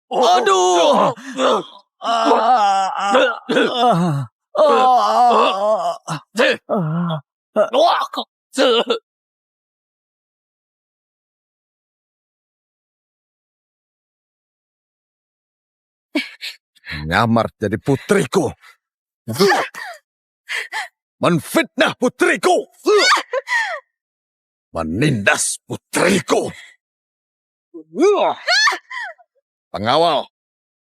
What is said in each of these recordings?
Aduh! Nyamar jadi putriku. Menfitnah putriku. Menindas putriku. Pengawal,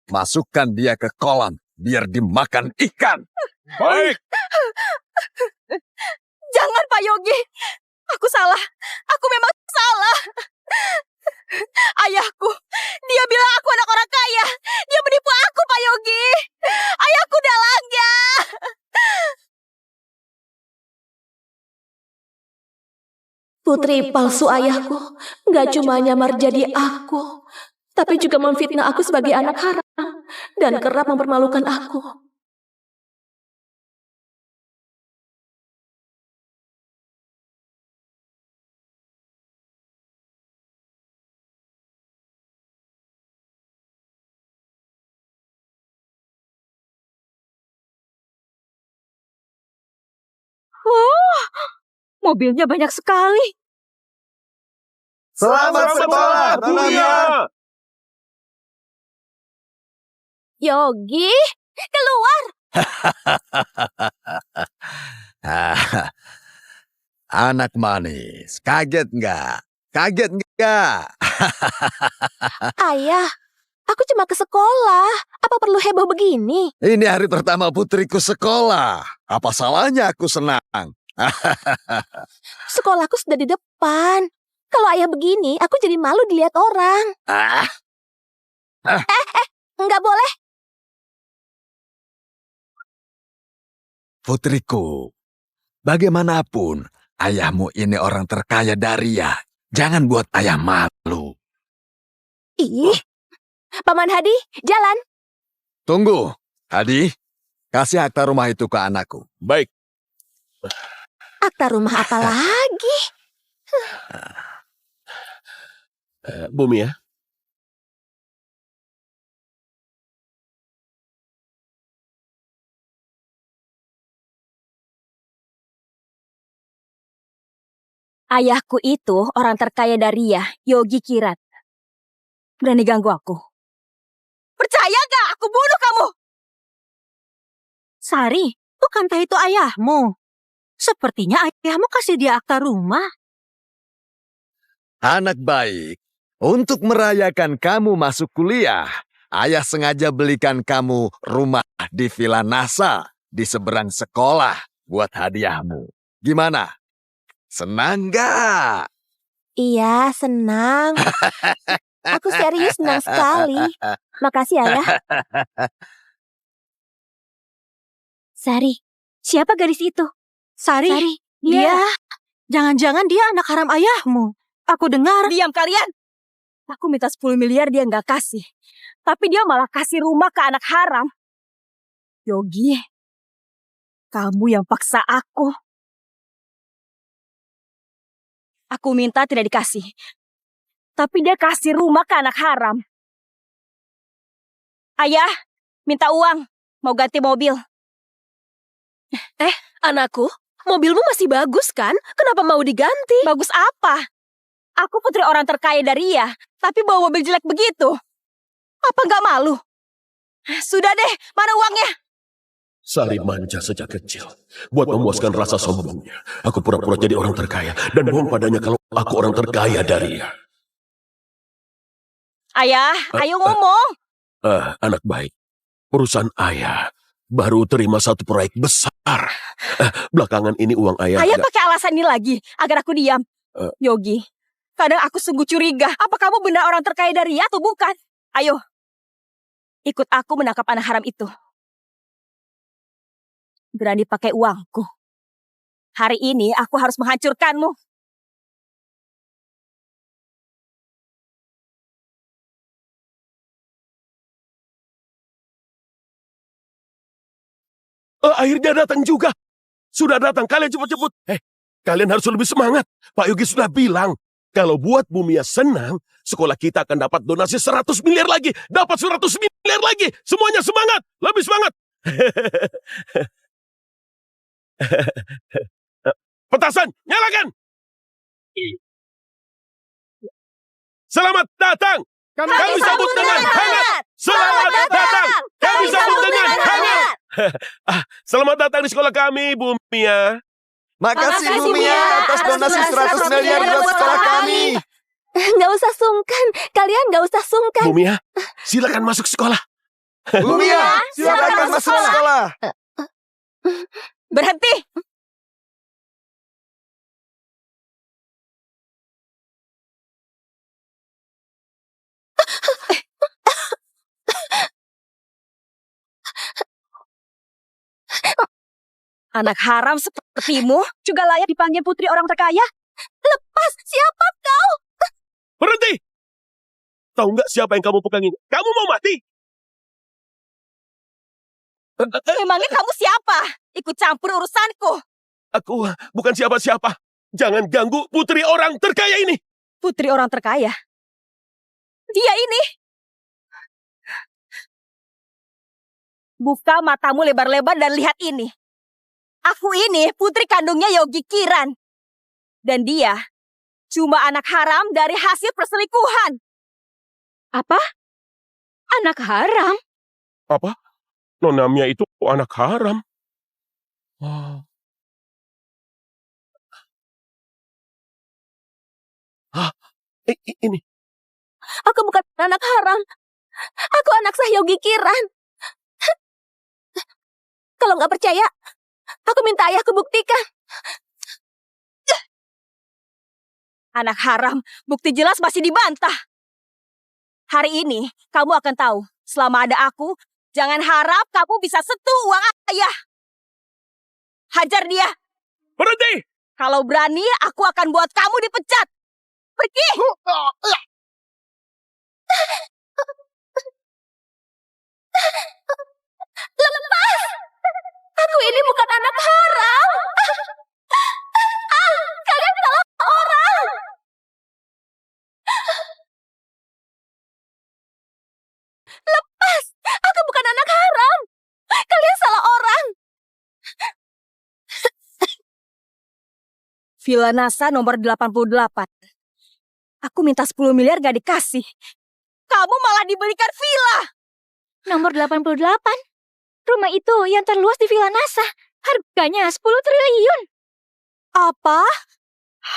masukkan dia ke kolam biar dimakan ikan. Baik. Jangan, Pak Yogi. Aku salah. Aku memang salah. Ayahku, dia bilang aku anak orang kaya. Dia menipu aku, Pak Yogi. Ayahku dalangnya. Putri palsu ayahku gak cuma nyamar jadi aku, tapi juga memfitnah aku sebagai anak haram dan kerap mempermalukan aku. Wah, mobilnya banyak sekali. Selamat sekolah, Buya! Yogi, keluar. Anak manis, kaget nggak? Kaget nggak? Ayah, aku cuma ke sekolah. Apa perlu heboh begini? Ini hari pertama putriku sekolah. Apa salahnya aku senang? Sekolahku sudah di depan. Kalau ayah begini, aku jadi malu dilihat orang. Nggak boleh. Putriku, bagaimanapun ayahmu ini orang terkaya Daria. Jangan buat ayah malu. Ih, Paman Hadi, jalan. Tunggu, Hadi. Kasih akta rumah itu ke anakku. Baik. Akta rumah apa lagi? Bumi ya. Ayahku itu orang terkaya Daria, Yogi Kirat. Berani ganggu aku. Percaya gak aku bunuh kamu? Sari, bukankah itu ayahmu? Sepertinya ayahmu kasih dia akta rumah. Anak baik, untuk merayakan kamu masuk kuliah, ayah sengaja belikan kamu rumah di Villa NASA di seberang sekolah buat hadiahmu. Gimana? Senang gak? Iya, senang. Aku serius senang sekali. Makasih, Ayah. Sari, siapa gadis itu? Sari, dia. Jangan-jangan dia anak haram ayahmu. Aku dengar. Diam kalian. Aku minta 10 miliar dia nggak kasih. Tapi dia malah kasih rumah ke anak haram. Yogi, kamu yang paksa aku. Aku minta tidak dikasih. Tapi dia kasih rumah ke anak haram. Ayah, minta uang. Mau ganti mobil. Anakku, mobilmu masih bagus kan? Kenapa mau diganti? Bagus apa? Aku putri orang terkaya Daria, tapi bawa mobil jelek begitu. Apa nggak malu? Sudah deh, mana uangnya? Sari manja sejak kecil. Buat memuaskan rasa sombongnya. Aku pura-pura jadi orang terkaya. Dan bohong padanya kalau aku orang terkaya Daria. Ayah, ayo ngomong. Anak baik. Urusan ayah. Baru terima satu proyek besar. Belakangan ini uang ayah... Ayah pakai alasan ini lagi, agar aku diam. Yogi, kadang aku sungguh curiga. Apa kamu benar orang terkaya Daria atau bukan? Ayo, ikut aku menangkap anak haram itu. Berani pakai uangku. Hari ini aku harus menghancurkanmu. Akhirnya datang juga. Sudah datang, kalian cepet-cepet. Kalian harus lebih semangat. Pak Yogi sudah bilang. Kalau buat Bumia senang, sekolah kita akan dapat donasi 100 miliar lagi. Dapat 100 miliar lagi. Semuanya semangat. Lebih semangat. Petasan, nyalakan. Selamat datang. Kami sambut dengan hangat. Selamat datang. Kami sambut dengan hangat. Selamat datang di sekolah kami, Bumia. Makasih Bu Mia atas donasi 100 miliar buat sekolah kami. Nggak usah sungkan. Kalian nggak usah sungkan. Bumia, silakan masuk sekolah. Bu Mia, silakan masuk sekolah. Berhenti. Anak haram sepertimu juga layak dipanggil putri orang terkaya. Lepas, siapa kau? Berhenti. Tahu nggak siapa yang kamu pegang ini? Kamu mau mati? Memangnya kamu siapa? Ikut campur urusanku. Aku bukan siapa-siapa. Jangan ganggu putri orang terkaya ini. Putri orang terkaya? Dia ini. Buka matamu lebar-lebar dan lihat ini. Aku ini putri kandungnya Yogi Kiran. Dan dia cuma anak haram dari hasil perselingkuhan. Apa? Anak haram? Apa? Nonamnya itu anak haram. Oh. Hah? Ini. Aku bukan anak haram. Aku anak sah Yogi Kiran. Kalau nggak percaya, aku minta ayahku buktikan. Anak haram, bukti jelas masih dibantah. Hari ini, kamu akan tahu. Selama ada aku, jangan harap kamu bisa sentuh uang ayah. Hajar dia. Berhenti! Kalau berani, aku akan buat kamu dipecat. Pergi! Lepas! Aku ini bukan anak haram. Kalian salah orang. Lepas! Aku bukan anak haram. Kalian salah orang. Villa NASA nomor 88. Aku minta 10 miliar gak dikasih. Kamu malah dibelikan villa. Nomor 88. Rumah itu yang terluas di Villa NASA. Harganya 10 triliun. Apa?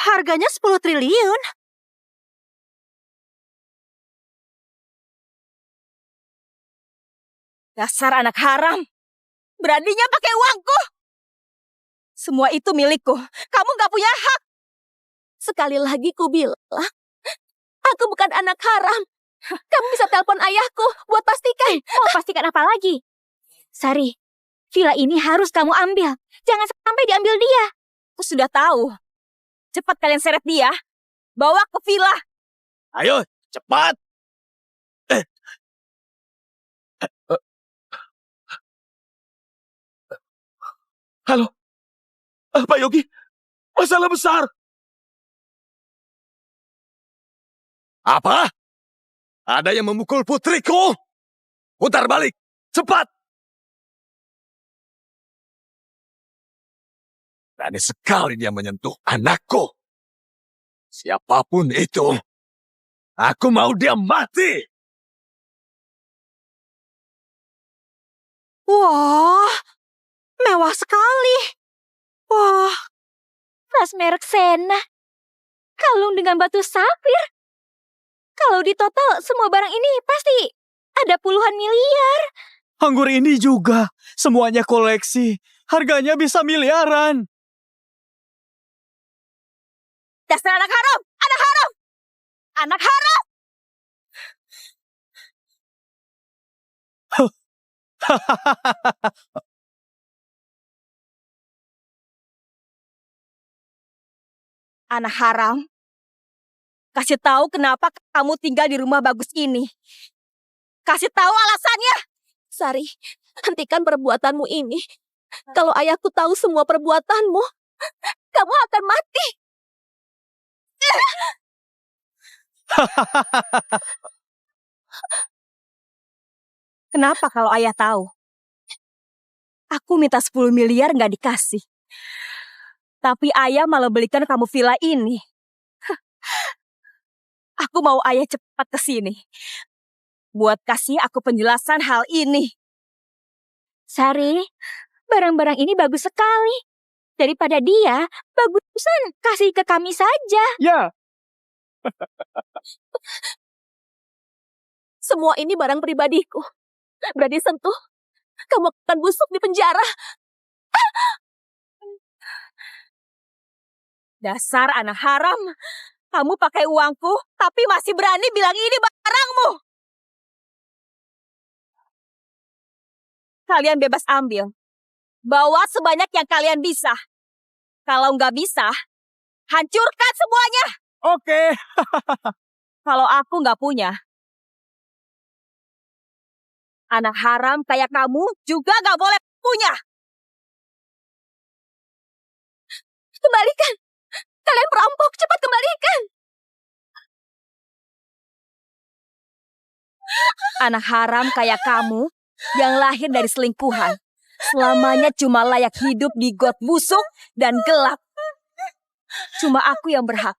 Harganya 10 triliun? Dasar anak haram. Beraninya pakai uangku. Semua itu milikku. Kamu gak punya hak. Sekali lagi ku bilang, aku bukan anak haram. Kamu bisa telepon ayahku buat pastikan. Mau pastikan apa lagi? Sari, villa ini harus kamu ambil. Jangan sampai diambil dia. Aku sudah tahu. Cepat kalian seret dia. Bawa ke villa. Ayo, cepat. Halo? Pak Yogi, masalah besar. Apa? Ada yang memukul putriku? Putar balik, cepat. Berani sekali dia menyentuh anakku. Siapapun itu, aku mau dia mati. Wah, mewah sekali. Wah, Tas merek Sena. Kalung dengan batu safir. Kalau ditotal semua barang ini pasti ada puluhan miliar. Anggur ini juga, semuanya koleksi. Harganya bisa miliaran. Dasar anak haram! Anak haram! Anak haram! Anak haram, kasih tahu kenapa kamu tinggal di rumah bagus ini. Kasih tahu alasannya. Sari, hentikan perbuatanmu ini. Kalau ayahku tahu semua perbuatanmu, kamu akan mati. Kenapa kalau ayah tahu? Aku minta 10 miliar nggak dikasih. Tapi ayah malah belikan kamu villa ini. Aku mau ayah cepat ke sini. Buat kasih aku penjelasan hal ini. Sari, barang-barang ini bagus sekali. Daripada dia, bagusan kasih ke kami saja. Ya, Semua ini barang pribadiku. Berani sentuh, kamu akan busuk di penjara. Dasar anak haram. Kamu pakai uangku, tapi masih berani bilang ini barangmu. Kalian bebas ambil. Bawa sebanyak yang kalian bisa. Kalau nggak bisa, hancurkan semuanya. oke. Kalau aku nggak punya, anak haram kayak kamu juga nggak boleh punya. Kembalikan. Kalian perampok, cepat kembalikan. Anak haram kayak kamu yang lahir dari selingkuhan, selamanya cuma layak hidup di got busuk dan gelap. Cuma aku yang berhak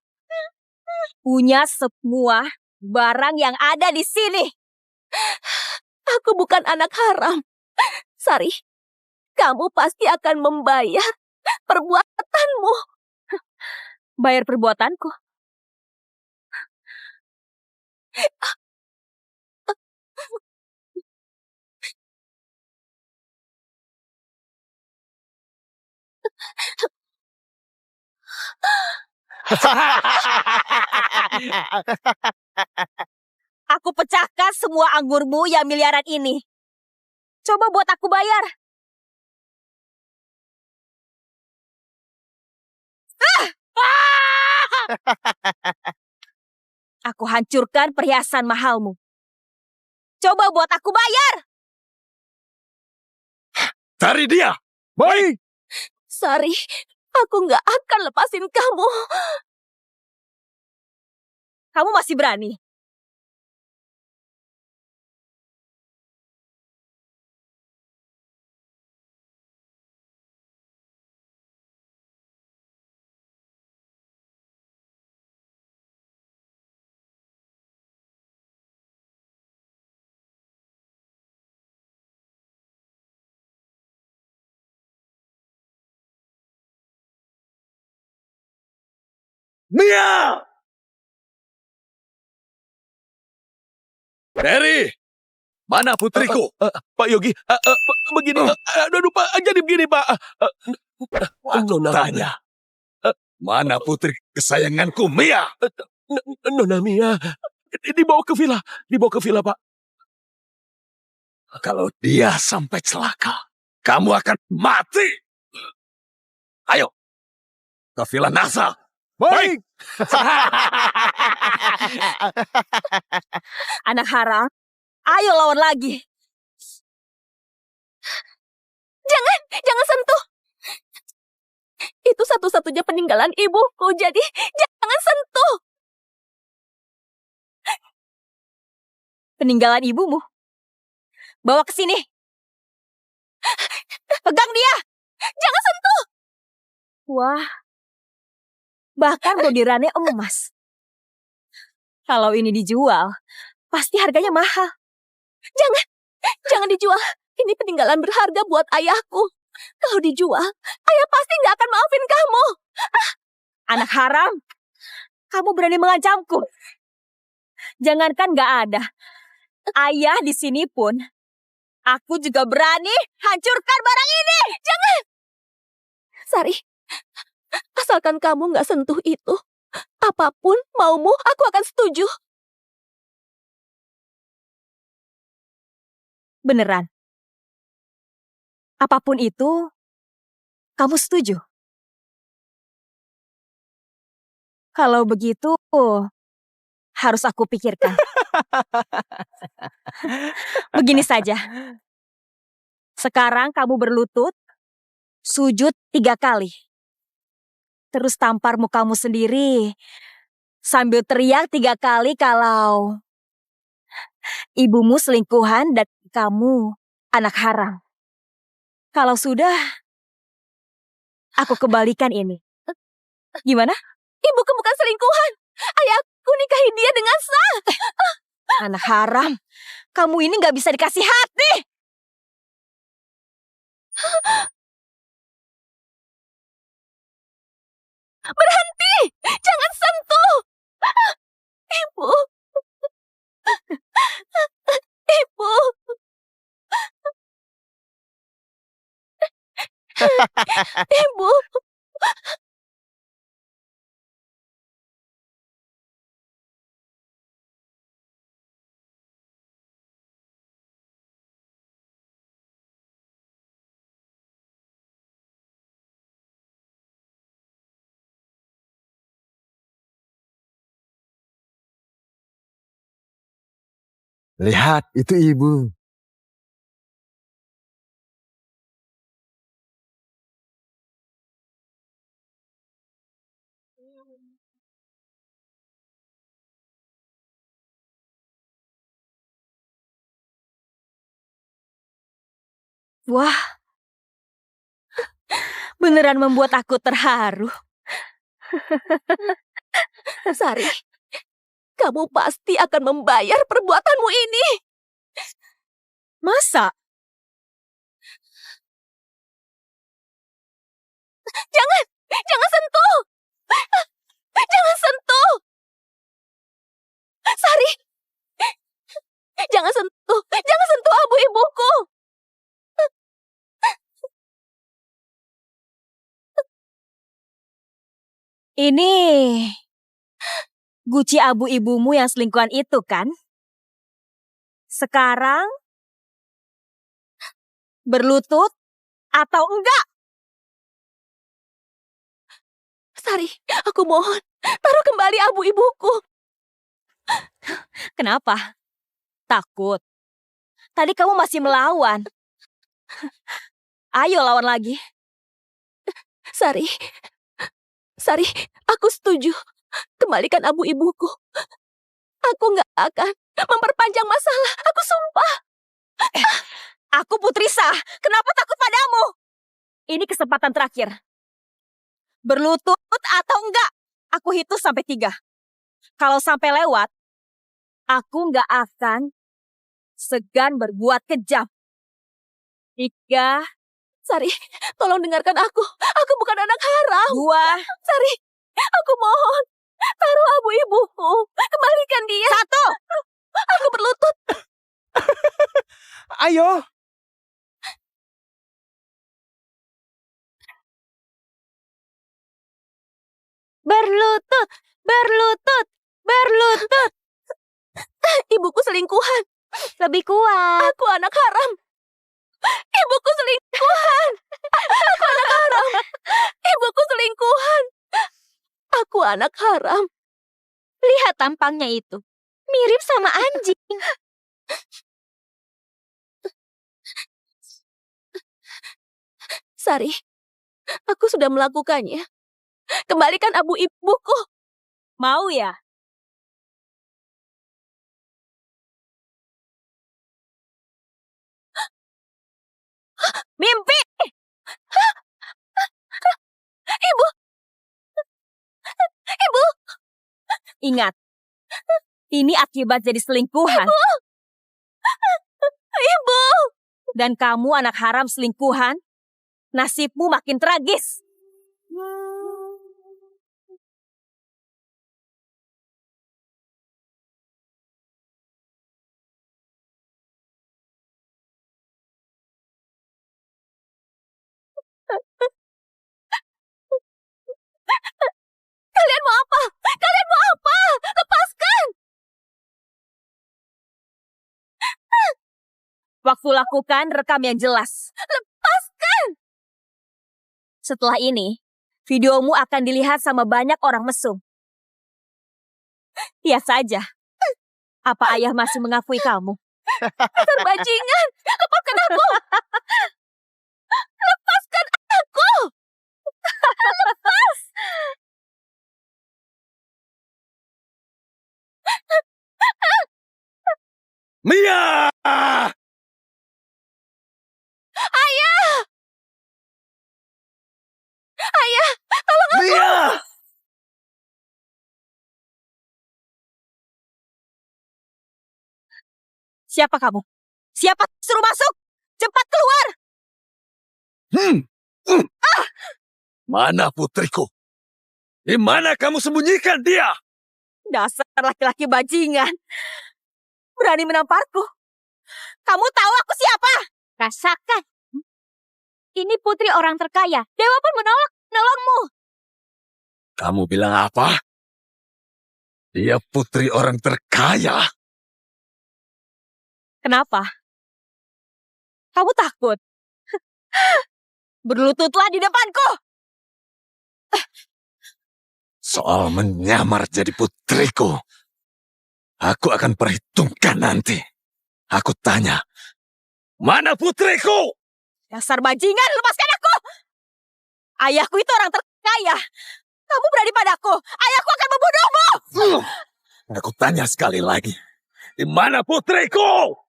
punya semua barang yang ada di sini. Aku bukan anak haram. Sari, kamu pasti akan membayar perbuatanmu. Bayar perbuatanku? Aku pecahkan semua anggurmu yang miliaran ini. Coba buat aku bayar. Aku hancurkan perhiasan mahalmu. Coba buat aku bayar. Cari dia! Baik. Sari, aku nggak akan lepasin kamu. Kamu masih berani? Mia! Terry! Mana putriku? Pak Yogi, begini, aduh Pak, jadi begini Pak. Nona, Tanya. Mana putri kesayanganku, Mia? Nona Mia, dibawa ke villa Pak. Kalau dia sampai celaka, kamu akan mati. Ayo, ke Villa Nasa. Baik. Anak haram, ayo lawan lagi. Jangan sentuh. Itu satu-satunya peninggalan ibuku, jadi jangan sentuh. Peninggalan ibumu? Bawa ke sini. Pegang dia. Jangan sentuh. Wah. Bahkan bordirannya emas. Kalau ini dijual, pasti harganya mahal. Jangan dijual. Ini peninggalan berharga buat ayahku. Kalau dijual, ayah pasti nggak akan maafin kamu. Anak haram, kamu berani mengancamku. Jangankan nggak ada, ayah di sini pun, aku juga berani hancurkan barang ini. Jangan, Sari. Asalkan kamu nggak sentuh itu, apapun maumu, aku akan setuju. Beneran? Apapun itu, kamu setuju? Kalau begitu, harus aku pikirkan. Begini saja. Sekarang kamu berlutut, sujud 3 kali. Terus tampar mukamu sendiri sambil teriak 3 kali kalau ibumu selingkuhan dan kamu anak haram. Kalau sudah, aku kembalikan ini. Gimana? Ibuku bukan selingkuhan. Ayahku nikahi dia dengan sah. Anak haram, kamu ini gak bisa dikasih hati. Berhenti! Jangan sentuh! Ibu! Ibu! Ibu! Lihat, itu ibu. Wah, beneran membuat aku terharu. Sari, kamu pasti akan membayar perbuatanmu ini. Masa? Jangan sentuh! Jangan sentuh! Sari, jangan sentuh abu ibuku. Ini guci abu ibumu yang selingkuhan itu kan? Sekarang berlutut atau enggak? Sari, aku mohon, taruh kembali abu ibuku. Kenapa? Takut? Tadi kamu masih melawan. Ayo lawan lagi. Sari, aku setuju. Kembalikan abu ibuku. Aku nggak akan memperpanjang masalah. Aku sumpah. Aku Putri Sah. Kenapa takut padamu? Ini kesempatan terakhir. Berlutut atau enggak? Aku hitung sampai 3. Kalau sampai lewat, aku nggak akan segan berbuat kejam. 3. Sari, tolong dengarkan aku. Aku bukan anak haram. 2. Sari, aku mohon. Taruh abu ibuku. Kembalikan dia. 1. Aku berlutut. Ayo. Berlutut, berlutut, berlutut. Ibuku selingkuhan. Lebih kuat. Aku anak haram. Ibuku selingkuhan. Aku anak haram. Ibuku selingkuhan. Aku anak haram. Lihat tampangnya itu. Mirip sama anjing. Sari, aku sudah melakukannya. Kembalikan abu ibuku. Mau ya? Mimpi! Ibu! Ibu! Ingat, ini akibat jadi selingkuhan. Ibu! Ibu! Dan kamu anak haram selingkuhan, nasibmu makin tragis. Kalian mau apa? Kalian mau apa? Lepaskan! Waktu lakukan, rekam yang jelas. Lepaskan! Setelah ini, videomu akan dilihat sama banyak orang mesum. Lihat saja. Apa ayah masih mengakui kamu? Dasar bajingan! Lepaskan aku! Lepaskan aku! Lepas! Siapa kamu? Siapa suruh masuk? Cepat keluar! Mana putriku? Di mana kamu sembunyikan dia? Dasar laki-laki bajingan. Berani menamparku. Kamu tahu aku siapa? Rasakan. Ini putri orang terkaya. Dewa pun menolongmu. Kamu bilang apa? Dia putri orang terkaya. Kenapa? Kamu takut? Berlututlah di depanku. Soal menyamar jadi putriku, aku akan perhitungkan nanti. Aku tanya, mana putriku? Dasar bajingan, lepaskan aku! Ayahku itu orang terkaya. Kamu berani padaku. Ayahku akan membunuhmu. Aku tanya sekali lagi, di mana putriku?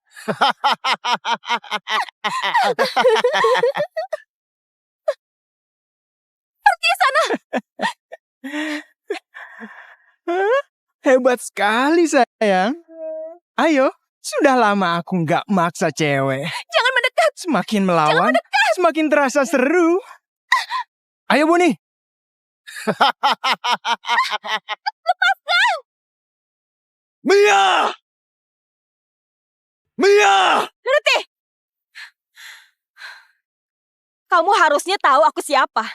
Hebat sekali, sayang. Ayo, sudah lama aku nggak maksa cewek. Jangan mendekat. Semakin melawan, semakin terasa seru. Ayo, Buni. Mia! Mia! Berhenti. Kamu harusnya tahu aku siapa.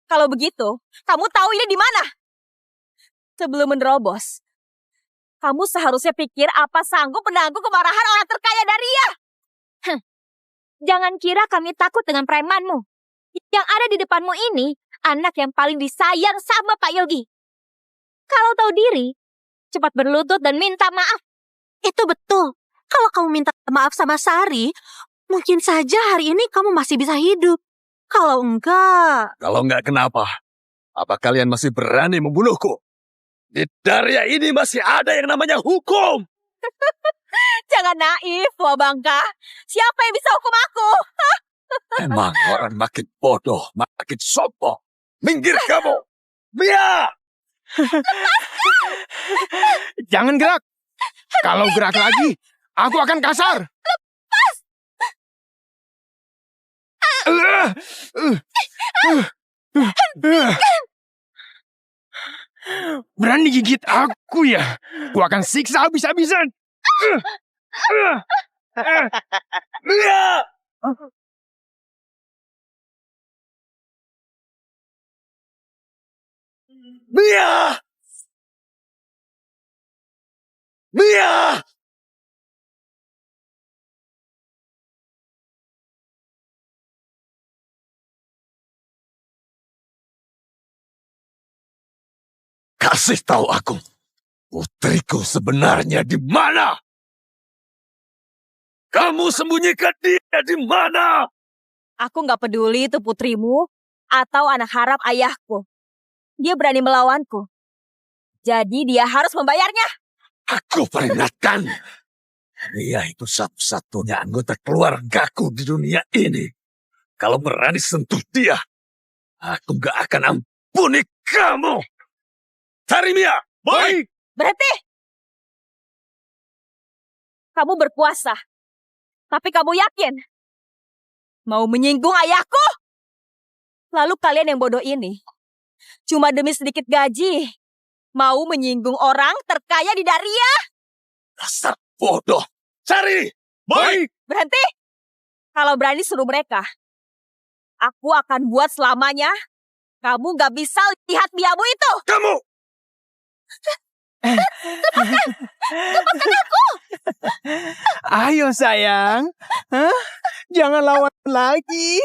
Kalau begitu, kamu tahu ini di mana? Sebelum menerobos, kamu seharusnya pikir apa sanggup menanggung kemarahan orang terkaya Daria. Jangan kira kami takut dengan premanmu. Yang ada di depanmu ini, anak yang paling disayang sama Pak Yogi. Kalau tahu diri, cepat berlutut dan minta maaf. Itu betul. Kalau kamu minta maaf sama Sari, mungkin saja hari ini kamu masih bisa hidup. Kalau enggak... Kalau enggak kenapa? Apa kalian masih berani membunuhku? Di Daria ini masih ada yang namanya hukum. Jangan naif, Tua Bangka. Siapa yang bisa hukum aku? Emang orang makin bodoh, makin sombong. Minggir kamu! Mia! Jangan gerak. Kalau gerak lagi, aku akan kasar. Berani gigit aku ya? Aku akan siksa habis-habisan. Mia! Mia! Mia! Kasih tahu aku, putriku sebenarnya di mana? Kamu sembunyikan dia di mana? Aku nggak peduli itu putrimu atau anak harap ayahku. Dia berani melawanku. Jadi dia harus membayarnya. Aku peringatkan. Dia itu satu-satunya anggota keluargaku di dunia ini. Kalau berani sentuh dia, aku gak akan ampuni kamu. Cari Mia! Baik! Berhenti! Kamu berkuasa. Tapi kamu yakin? Mau menyinggung ayahku? Lalu kalian yang bodoh ini, cuma demi sedikit gaji, mau menyinggung orang terkaya di Daria? Dasar bodoh. Cari! Baik! Berhenti! Kalau berani suruh mereka, aku akan buat selamanya. Kamu gak bisa lihat biamu itu. Kamu! Ayo sayang. Hah? Jangan lawan lagi.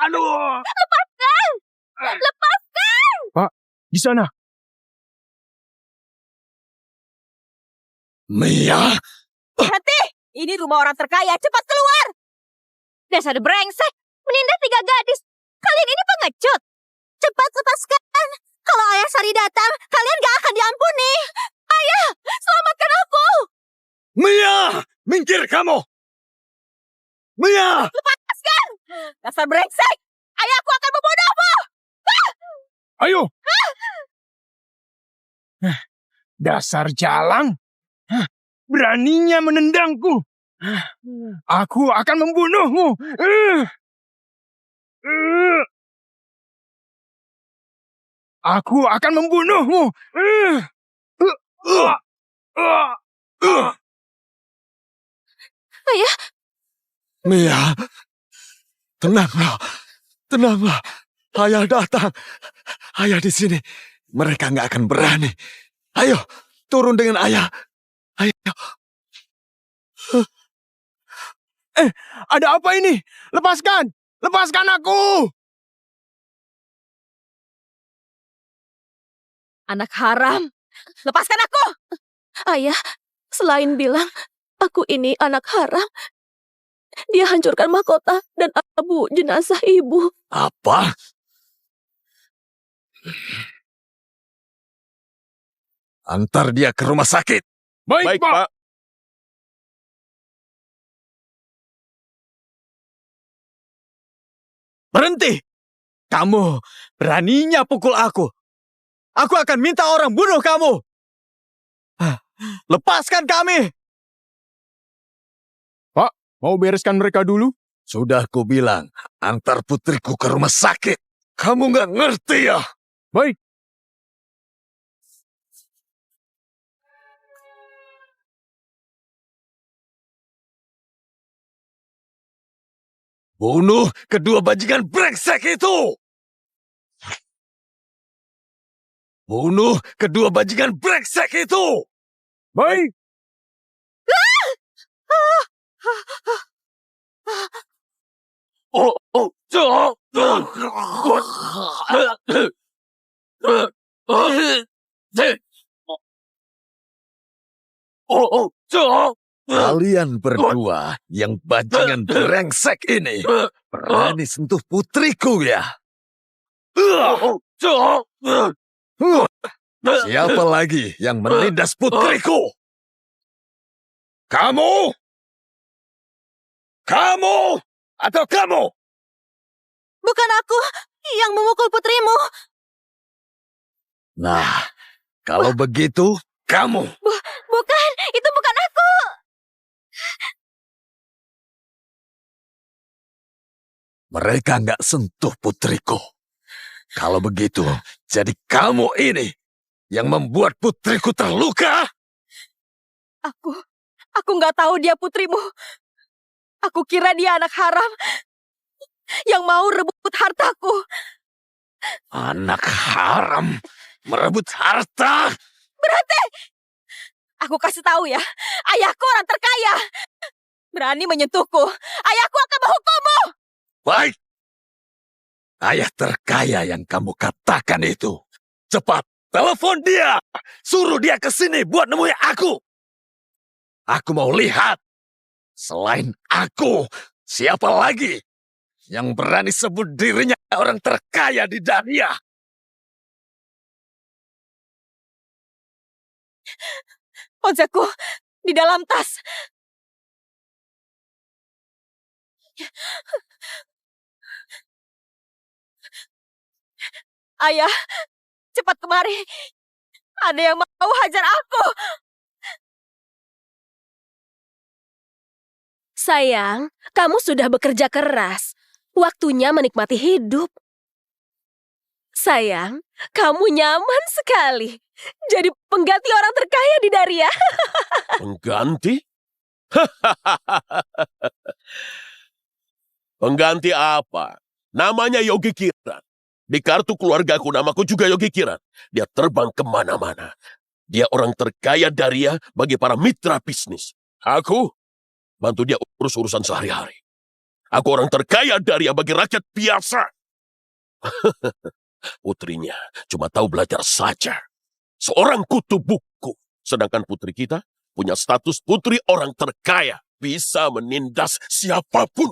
Aduh! Pak, di sana. Mia! Berhenti! Ini rumah orang terkaya. Cepat keluar! Dasar brengsek, menindas 3 gadis. Kalian ini pengecut. Cepat lepaskan. Kalau Ayah Sari datang, kalian gak akan diampuni. Ayah, selamatkan aku! Mia! Minggir kamu! Mia! Lepaskan! Dasar brengsek! Ayahku akan membunuhmu! Ayo. Dasar jalang. beraninya menendangku. Aku akan membunuhmu. Aku akan membunuhmu. Ayah, Mia, tenanglah, tenanglah. Ayah datang. Ayah di sini. Mereka nggak akan berani. Ayo, turun dengan ayah. Ayo. Ada apa ini? Lepaskan! Lepaskan aku! anak haram. Lepaskan aku! Ayah, selain bilang aku ini anak haram, dia hancurkan mahkota dan abu jenazah ibu. Apa? Antar dia ke rumah sakit. Baik, Pak. Berhenti! Kamu beraninya pukul aku. Aku akan minta orang bunuh kamu. Lepaskan kami! Pak, mau bereskan mereka dulu? Sudah kubilang, antar putriku ke rumah sakit. Kamu nggak ngerti ya? Baik. Bunuh kedua bajingan brengsek itu! Bunuh kedua bajingan brengsek itu! Baik. Oh, oh, Kalian berdua yang bajingan brengsek ini berani sentuh putriku ya? Siapa lagi yang menindas putriku? Kamu? Kamu? Atau kamu? Bukan aku yang memukul putrimu. Nah, kalau begitu, kamu. Bukan, itu bukan aku. Mereka nggak sentuh putriku. Kalau begitu, jadi kamu ini yang membuat putriku terluka? Aku nggak tahu dia putrimu. Aku kira dia anak haram yang mau rebut hartaku. Anak haram merebut harta? Berhenti! Aku kasih tahu ya, ayahku orang terkaya. Berani menyentuhku, ayahku akan menghukummu. Baik. Ayah terkaya yang kamu katakan itu. Cepat, telepon dia. Suruh dia ke sini buat nemuin aku. Aku mau lihat. Selain aku, siapa lagi yang berani sebut dirinya orang terkaya di Daria? Ponselku di dalam tas. Ayah, cepat kemari. Ada yang mau hajar aku. Sayang, kamu sudah bekerja keras. Waktunya menikmati hidup. Sayang, kamu nyaman sekali. Jadi pengganti orang terkaya di Daria. pengganti? Pengganti apa? Namanya Yogi Kiran. Di kartu keluargaku namaku juga Yogi Kiran. Dia terbang kemana-mana. Dia orang terkaya Daria bagi para mitra bisnis. Aku bantu dia urus urusan sehari-hari. Aku orang terkaya Daria bagi rakyat biasa. Putrinya cuma tahu belajar saja. Seorang kutu buku. Sedangkan putri kita punya status putri orang terkaya. Bisa menindas siapapun.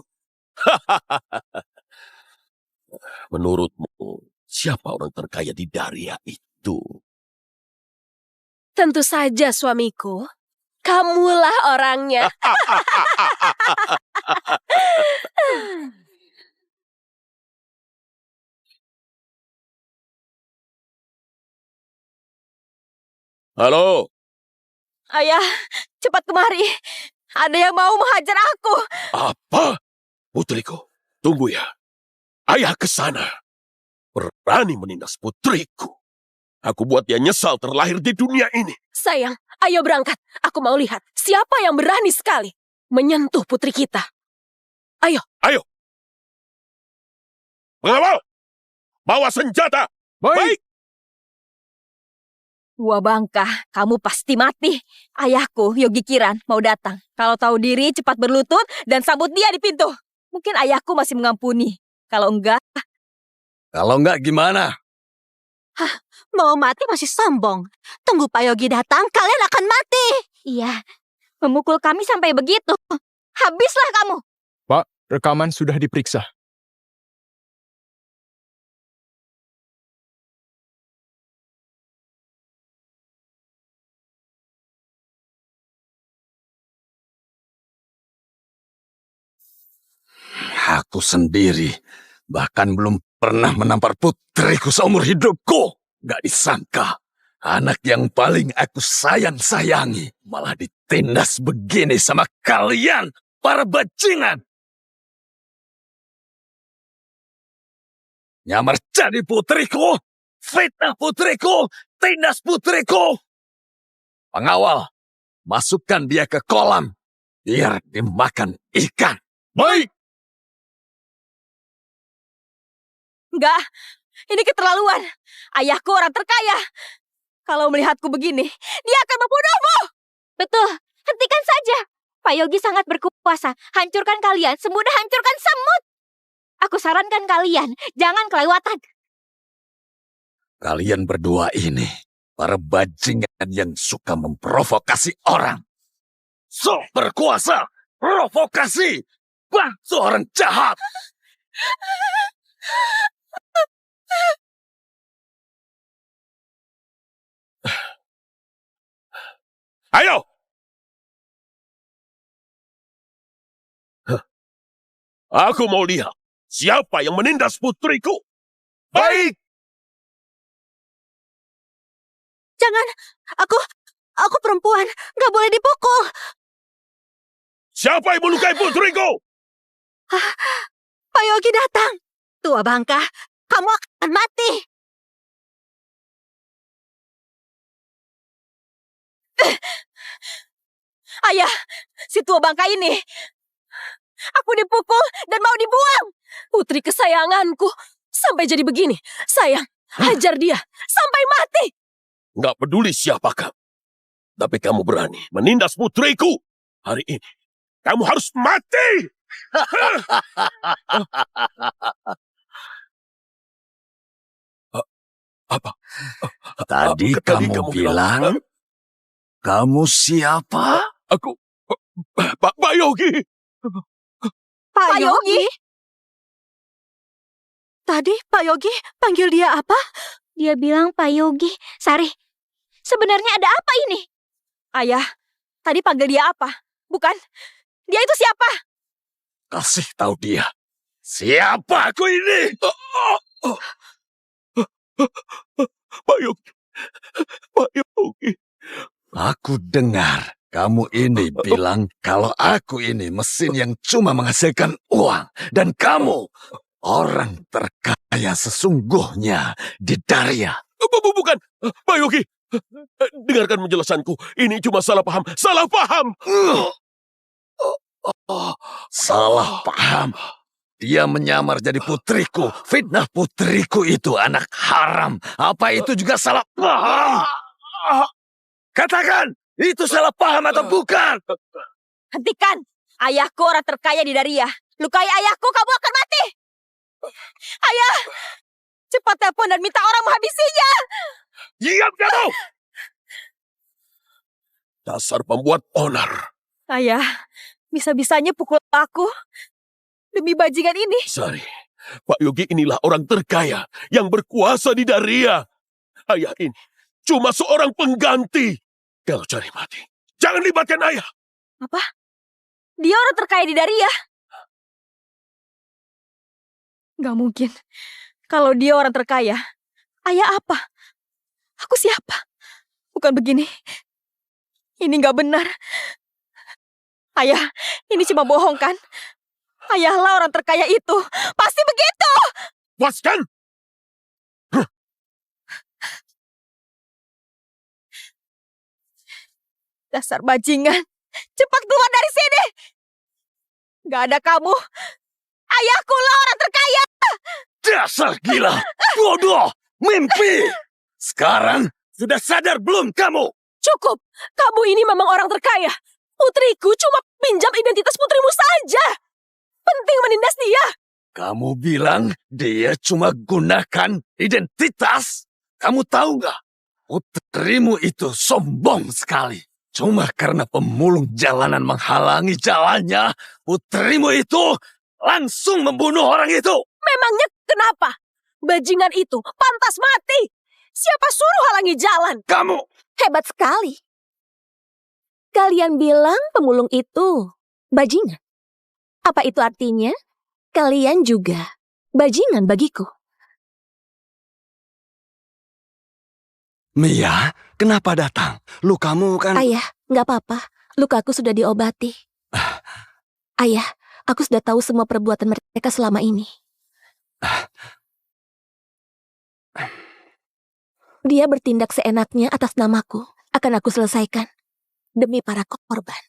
Menurutmu, siapa orang terkaya di Daria itu? Tentu saja suamiku. Kamulah orangnya. Halo, Ayah, cepat kemari. Ada yang mau menghajar aku. Apa? Putriku, tunggu ya. Ayah ke sana. Berani menindas putriku. Aku buat dia nyesal terlahir di dunia ini. Sayang, ayo berangkat. Aku mau lihat siapa yang berani sekali menyentuh putri kita. Ayo. Pengawal, bawa senjata. Baik. Tua bangka, kamu pasti mati. Ayahku, Yogi Kiran, mau datang. Kalau tahu diri, cepat berlutut dan sambut dia di pintu. Mungkin ayahku masih mengampuni. Kalau enggak, Kalau enggak gimana? Mau mati masih sombong. Tunggu Pak Yogi datang, kalian akan mati. Iya, memukul kami sampai begitu. Habislah kamu. Pak, rekaman sudah diperiksa. Aku sendiri bahkan belum pernah menampar putriku seumur hidupku. Gak disangka, anak yang paling aku sayang-sayangi malah ditindas begini sama kalian, para bajingan. Nyamar jadi putriku, fitnah putriku, tindas putriku. Pengawal, masukkan dia ke kolam, biar dimakan ikan. Baik. enggak. Ini keterlaluan. Ayahku orang terkaya. Kalau melihatku begini, dia akan membunuhmu. Betul, hentikan saja. Pak Yogi sangat berkuasa. Hancurkan kalian semudah hancurkan semut. Aku sarankan kalian, jangan kelewatan. Kalian berdua ini, para bajingan yang suka memprovokasi orang. So berkuasa, provokasi, bangsa orang jahat. Ayo. Aku mau lihat siapa yang menindas putriku. Baik. Jangan, aku perempuan, gak boleh dipukul. Siapa yang melukai putriku? Pak Yogi datang. Tua bangka, kamu akan mati. Ayah, si tua bangka ini. Aku dipukul dan mau dibuang. Putri kesayanganku sampai jadi begini. Sayang, hajar dia sampai mati. Nggak peduli siapa kamu. Tapi kamu berani menindas putriku. Hari ini, kamu harus mati. Apa? Tadi kamu bilang, kamu siapa? Aku, Pak Yogi. Pak Yogi? Tadi Pak Yogi panggil dia apa? Dia bilang Pak Yogi. Sari, sebenarnya ada apa ini? Ayah, tadi panggil dia apa? Bukan, dia itu siapa? Kasih tahu dia. Siapa aku ini? Pak Yogi. Pak Yogi. Aku dengar kamu ini bilang kalau aku ini mesin yang cuma menghasilkan uang. Dan kamu orang terkaya sesungguhnya di Daria. Bukan, Pak Yogi. Dengarkan penjelasanku. Ini cuma salah paham. Salah paham. Salah paham. Dia menyamar jadi putriku. Fitnah putriku itu anak haram. Apa itu juga salah paham? Katakan, itu salah paham atau bukan? Hentikan. Ayahku orang terkaya di Daria. Lukai ayahku, kamu akan mati. Ayah, cepat telepon dan minta orang menghabisinya. Diam kamu. Dasar pembuat onar. Ayah, bisa-bisanya pukul aku demi bajingan ini. Sari, Pak Yogi inilah orang terkaya yang berkuasa di Daria. Ayah ini cuma seorang pengganti. Kalau cari mati, jangan libatkan ayah. Apa? Dia orang terkaya di Daria? Gak mungkin. Kalau dia orang terkaya, ayah apa? Aku siapa? Bukan begini. Ini nggak benar. Ayah, ini cuma bohong kan? Ayahlah orang terkaya itu. Pasti begitu. Puaskan! Dasar bajingan. Cepat keluar dari sini. Gak ada kamu. Ayahku lah orang terkaya. Dasar gila, bodoh, mimpi. Sekarang sudah sadar belum kamu? Cukup. Kamu ini memang orang terkaya. Putriku cuma pinjam identitas putrimu saja. Penting menindas dia. Kamu bilang dia cuma gunakan identitas. Kamu tahu nggak? Putrimu itu sombong sekali. Cuma karena pemulung jalanan menghalangi jalannya, putrimu itu langsung membunuh orang itu. Memangnya kenapa? Bajingan itu pantas mati. Siapa suruh halangi jalan? Kamu! Hebat sekali. Kalian bilang pemulung itu bajingan. Apa itu artinya? Kalian juga bajingan bagiku. Mia, kenapa datang? Lukamu kan... Ayah, nggak apa-apa. Lukaku sudah diobati. Ayah, aku sudah tahu semua perbuatan mereka selama ini. Dia bertindak seenaknya atas namaku. Akan aku selesaikan. Demi para korban.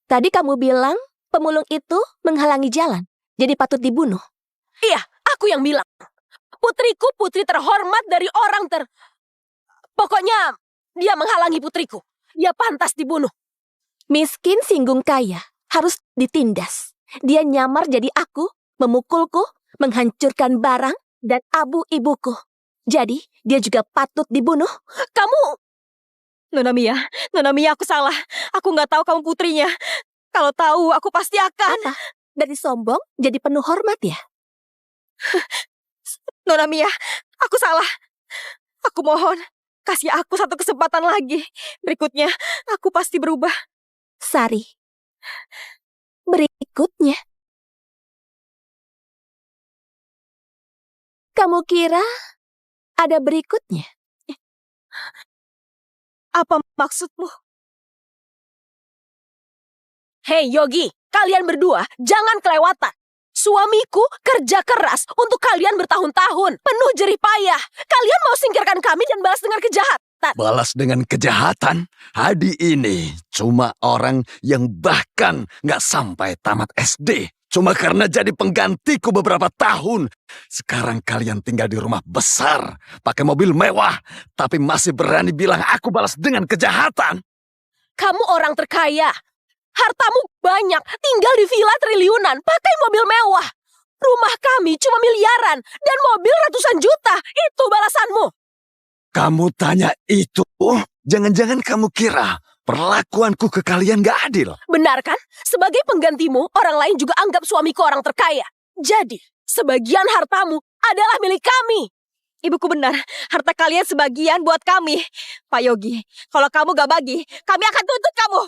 Tadi kamu bilang pemulung itu menghalangi jalan. Jadi patut dibunuh. Iya, aku yang bilang. Putriku putri terhormat dari orang Pokoknya dia menghalangi putriku. Dia pantas dibunuh. Miskin singgung kaya. Harus ditindas. Dia nyamar jadi aku, memukulku, menghancurkan barang, dan abu ibuku. Jadi, dia juga patut dibunuh. Kamu... Nona Mia, aku salah. Aku nggak tahu kamu putrinya. Kalau tahu, aku pasti akan... Apa? Dari sombong jadi penuh hormat ya? Nona Mia, aku salah. Aku mohon, kasih aku satu kesempatan lagi. Berikutnya, aku pasti berubah. Sari. Berikutnya. Kamu kira ada berikutnya? Apa maksudmu? Hei Yogi, kalian berdua jangan kelewatan. Suamiku kerja keras untuk kalian bertahun-tahun, penuh jerih payah. Kalian mau singkirkan kami dan balas dengan kejahatan. Balas dengan kejahatan? Hadi ini cuma orang yang bahkan nggak sampai tamat SD. Cuma karena jadi penggantiku beberapa tahun. Sekarang kalian tinggal di rumah besar, pakai mobil mewah, tapi masih berani bilang aku balas dengan kejahatan. Kamu orang terkaya. Hartamu banyak, tinggal di villa triliunan, pakai mobil mewah. Rumah kami cuma miliaran, dan mobil ratusan juta. Itu balasanmu. Kamu tanya itu? Jangan-jangan kamu kira perlakuanku ke kalian gak adil? Benar kan? Sebagai penggantimu, orang lain juga anggap suamiku orang terkaya. Jadi, sebagian hartamu adalah milik kami. Ibuku benar, harta kalian sebagian buat kami. Pak Yogi, kalau kamu gak bagi, kami akan tuntut kamu.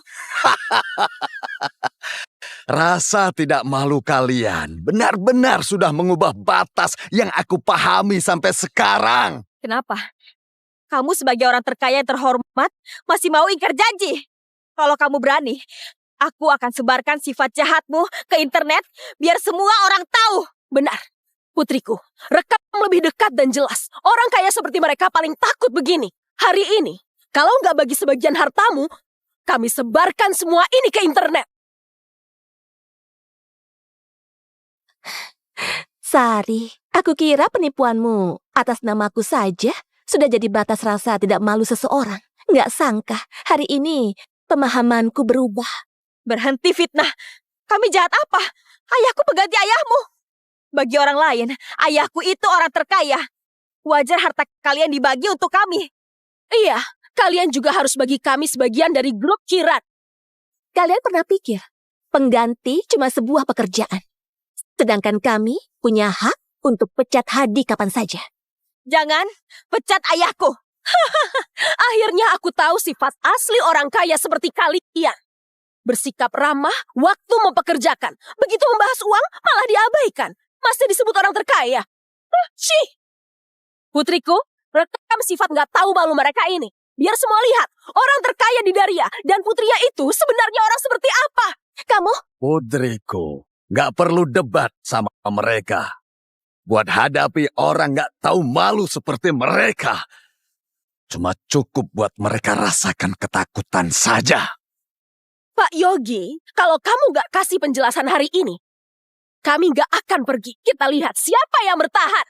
Rasa tidak malu kalian benar-benar sudah mengubah batas yang aku pahami sampai sekarang. Kenapa? Kamu sebagai orang terkaya yang terhormat masih mau ingkar janji. Kalau kamu berani, aku akan sebarkan sifat jahatmu ke internet biar semua orang tahu. Benar, putriku, rekam lebih dekat dan jelas. Orang kaya seperti mereka paling takut begini. Hari ini, kalau nggak bagi sebagian hartamu, kami sebarkan semua ini ke internet. Sari, aku kira penipuanmu atas namaku saja sudah jadi batas rasa tidak malu seseorang. Nggak sangka, hari ini pemahamanku berubah. Berhenti fitnah. Kami jahat apa? Ayahku pengganti ayahmu. Bagi orang lain, ayahku itu orang terkaya. Wajar harta kalian dibagi untuk kami. Iya, kalian juga harus bagi kami sebagian dari grup Kirat. Kalian pernah pikir, pengganti cuma sebuah pekerjaan. Sedangkan kami punya hak untuk pecat Hadi kapan saja. Jangan pecat ayahku. Akhirnya aku tahu sifat asli orang kaya seperti kalian. Bersikap ramah waktu mempekerjakan. Begitu membahas uang malah diabaikan. Masih disebut orang terkaya. Putriku, Rekam sifat nggak tahu malu mereka ini. Biar semua lihat, orang terkaya di Daria dan putrinya itu sebenarnya orang seperti apa. Kamu, Putriku, gak perlu debat sama mereka. Buat hadapi orang gak tahu malu seperti mereka. Cuma cukup buat mereka rasakan ketakutan saja. Pak Yogi, kalau kamu nggak kasih penjelasan hari ini, kami nggak akan pergi. Kita lihat siapa yang bertahan.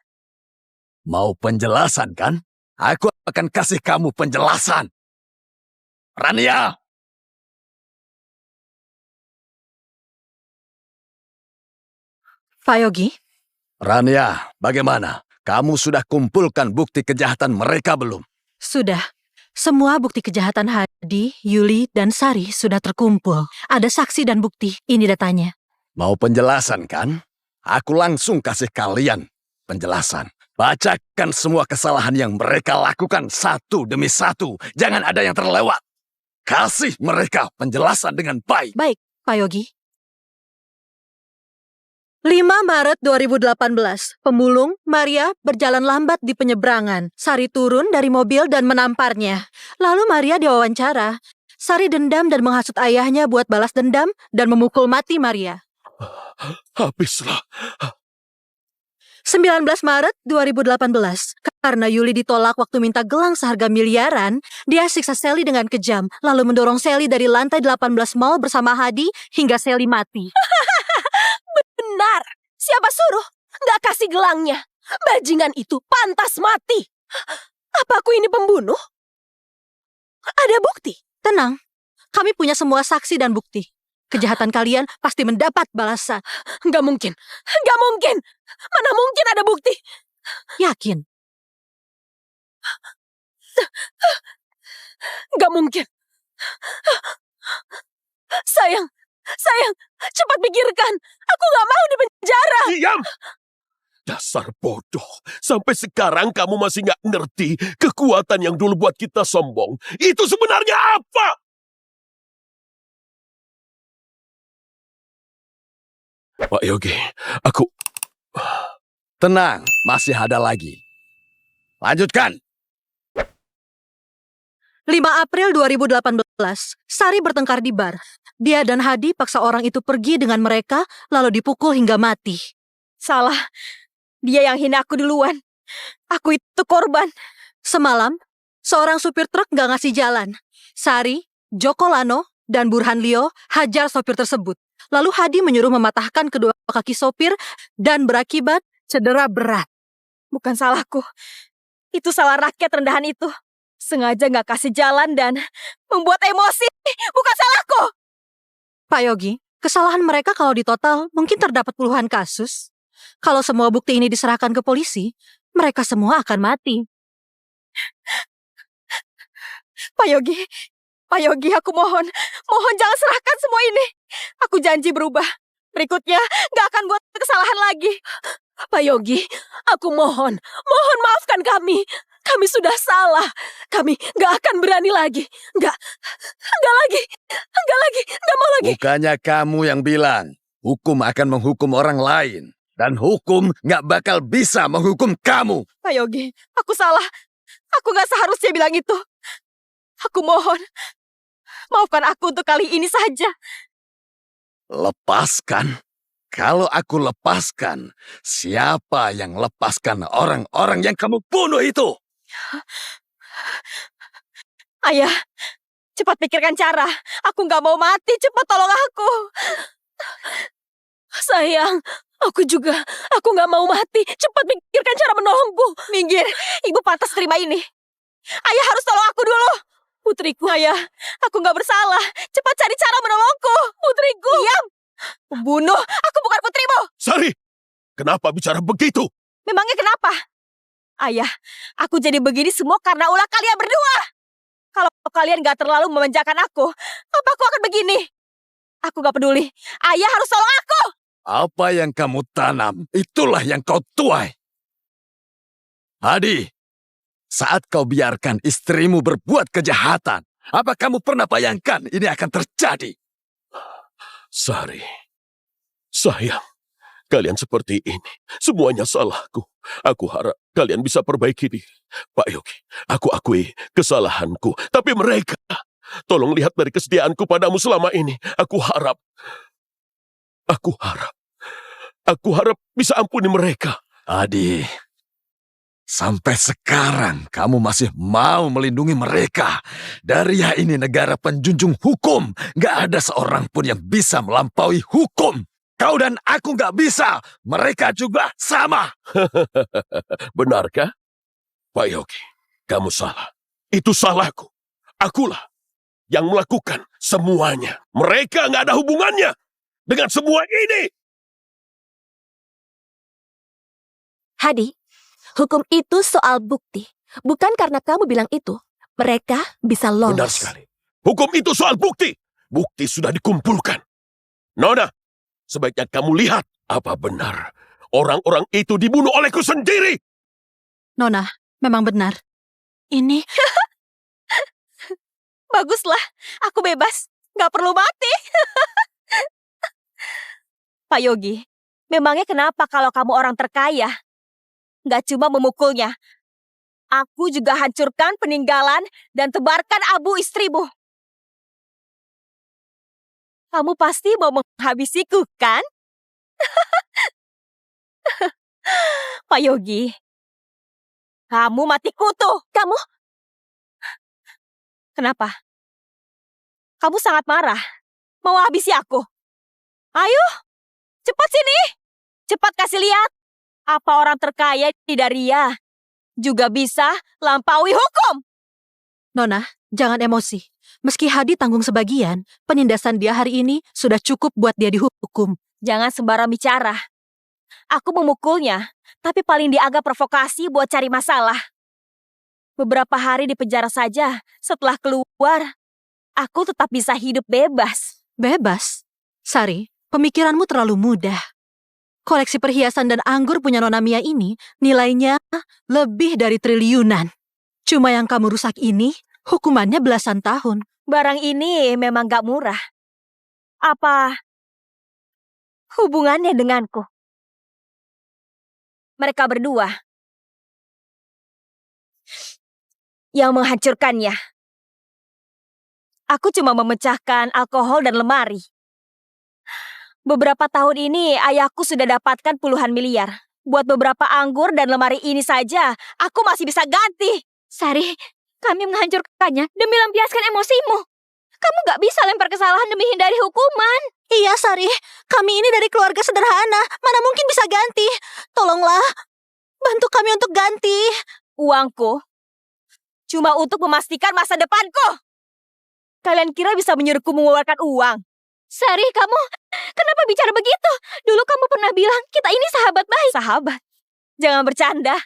Mau penjelasan kan? Aku akan kasih kamu penjelasan. Rania! Pak Yogi, Rania, bagaimana? Kamu sudah kumpulkan bukti kejahatan mereka belum? sudah. Semua bukti kejahatan Hadi, Yuli, dan Sari sudah terkumpul. Ada saksi dan bukti. Ini datanya. Mau penjelasan kan? Aku langsung kasih kalian penjelasan. Bacakan semua kesalahan yang mereka lakukan satu demi satu. Jangan ada yang terlewat. Kasih mereka penjelasan dengan baik. Baik, Pak Yogi. 5 Maret 2018, pemulung Maria berjalan lambat di penyeberangan. Sari turun dari mobil dan menamparnya. Lalu Maria diwawancara. Sari dendam dan menghasut ayahnya buat balas dendam dan memukul mati Maria. Habislah. 19 Maret 2018, karena Yuli ditolak waktu minta gelang seharga miliaran, dia siksa Sally dengan kejam, lalu mendorong Sally dari lantai 18 mall bersama Hadi hingga Sally mati. Benar. Siapa suruh? Nggak kasih gelangnya. Bajingan itu pantas mati. Apa aku ini pembunuh? Ada bukti. Tenang, kami punya semua saksi dan bukti. Kejahatan kalian pasti mendapat balasan. Nggak mungkin. Nggak mungkin. Mana mungkin ada bukti. Yakin? Nggak mungkin. Sayang, cepat pikirkan. Aku nggak mau di penjara. Diam! Dasar bodoh. Sampai sekarang kamu masih nggak ngerti kekuatan yang dulu buat kita sombong. Itu sebenarnya apa? Pak Yogi, aku... Tenang, masih ada lagi. Lanjutkan. 5 April 2018, Sari bertengkar di bar. Dia dan Hadi paksa orang itu pergi dengan mereka, lalu dipukul hingga mati. Salah. Dia yang hina aku duluan. Aku itu korban. Semalam, seorang supir truk gak ngasih jalan. Sari, Joko Lano, dan Burhan Lio hajar sopir tersebut. Lalu Hadi menyuruh mematahkan kedua kaki sopir dan berakibat cedera berat. Bukan salahku. Itu salah rakyat rendahan itu. Sengaja nggak kasih jalan dan membuat emosi. Bukan salahku. Pak Yogi, kesalahan mereka kalau ditotal mungkin terdapat puluhan kasus. Kalau semua bukti ini diserahkan ke polisi, mereka semua akan mati. Pak Yogi, aku mohon jangan serahkan semua ini. Aku janji berubah. Berikutnya nggak akan buat kesalahan lagi. Pak Yogi, aku mohon maafkan kami. Kami sudah salah. Kami nggak akan berani lagi. Nggak lagi, nggak mau lagi. Bukannya kamu yang bilang, hukum akan menghukum orang lain. Dan hukum nggak bakal bisa menghukum kamu. Pak Yogi, aku salah. Aku nggak seharusnya bilang itu. Aku mohon, maafkan aku untuk kali ini saja. Lepaskan? Kalau aku lepaskan, siapa yang lepaskan orang-orang yang kamu bunuh itu? Ayah, cepat pikirkan cara. Aku nggak mau mati, cepat tolong aku. Sayang, aku juga. Aku nggak mau mati. Cepat pikirkan cara menolongku. Minggir, ibu pantas terima ini. Ayah harus tolong aku dulu. Putriku, ayah. Aku nggak bersalah. Cepat cari cara menolongku. Putriku. Diam. Pembunuh, aku bukan putrimu. Sari, kenapa bicara begitu? Memangnya kenapa? Ayah, aku jadi begini semua karena ulah kalian berdua. Kalau kalian gak terlalu memanjakan aku, apa aku akan begini? Aku gak peduli. Ayah harus tolong aku. Apa yang kamu tanam, itulah yang kau tuai. Hadi, saat kau biarkan istrimu berbuat kejahatan, apa kamu pernah bayangkan ini akan terjadi? Sari, sayang, kalian seperti ini. Semuanya salahku. Aku harap kalian bisa perbaiki diri. Pak Yogi, aku akui kesalahanku. Tapi mereka, tolong lihat dari kesetiaanku padamu selama ini. Aku harap bisa ampuni mereka. Adi, sampai sekarang kamu masih mau melindungi mereka. Daria ini negara penjunjung hukum. Gak ada seorang pun yang bisa melampaui hukum. Kau dan aku gak bisa. Mereka juga sama. Benarkah? Pak Yogi, kamu salah. Itu salahku. Akulah yang melakukan semuanya. Mereka nggak ada hubungannya dengan semua ini. Hadi, hukum itu soal bukti. Bukan karena kamu bilang itu, mereka bisa lolos. Benar sekali. Hukum itu soal bukti. Bukti sudah dikumpulkan. Nona, sebaiknya kamu lihat apa benar orang-orang itu dibunuh olehku sendiri. Nona, memang benar. Ini Baguslah, aku bebas. Gak perlu mati. Pak Yogi, memangnya kenapa kalau kamu orang terkaya? Gak cuma memukulnya. Aku juga hancurkan peninggalan dan tebarkan abu istrimu. Kamu pasti mau menghabisiku, kan? Pak Yogi, kamu mati kutu. Kamu, Kenapa? Kamu sangat marah. Mau habisi aku? Ayo, cepat sini. Cepat kasih lihat. Apa orang terkaya di Daria juga bisa lampaui hukum? Nona, jangan emosi. Meski Hadi tanggung sebagian, penindasan dia hari ini sudah cukup buat dia dihukum. Jangan sembarang bicara. Aku memukulnya, tapi paling dianggap provokasi buat cari masalah. Beberapa hari di penjara saja, setelah keluar, aku tetap bisa hidup bebas. Bebas? Sari, pemikiranmu terlalu mudah. Koleksi perhiasan dan anggur punya Nona Mia ini nilainya lebih dari triliunan. Cuma yang kamu rusak ini, hukumannya belasan tahun. Barang ini memang gak murah. Apa hubungannya denganku? Mereka berdua yang menghancurkannya. Aku cuma memecahkan alkohol dan lemari. Beberapa tahun ini ayahku sudah dapatkan puluhan miliar. Buat beberapa anggur dan lemari ini saja, aku masih bisa ganti. Sari, kami menghancurkannya demi lampiaskan emosimu. Kamu gak bisa lempar kesalahan demi hindari hukuman. Iya, Sari. Kami ini dari keluarga sederhana. Mana mungkin bisa ganti? Tolonglah, bantu kami untuk ganti. Uangku cuma untuk memastikan masa depanku. Kalian kira bisa menyuruhku mengeluarkan uang? Sari, kamu kenapa bicara begitu? Dulu kamu pernah bilang kita ini sahabat baik. Sahabat? Jangan bercanda.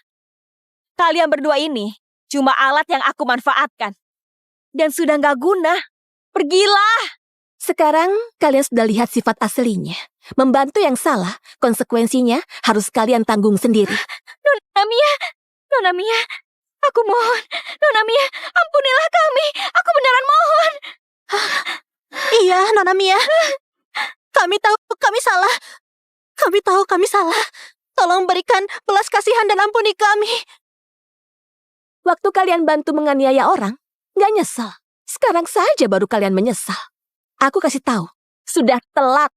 Kalian berdua ini cuma alat yang aku manfaatkan. Dan sudah gak guna. Pergilah. sekarang kalian sudah lihat sifat aslinya. Membantu yang salah, konsekuensinya harus kalian tanggung sendiri. Nona Mia, aku mohon. Nona Mia, ampunilah kami. Aku beneran mohon. Iya, Nona Mia. Kami tahu kami salah. Kami tahu kami salah. Tolong berikan belas kasihan dan ampuni kami. Waktu kalian bantu menganiaya orang, gak nyesel. Sekarang saja baru kalian menyesal. Aku kasih tahu, sudah telat.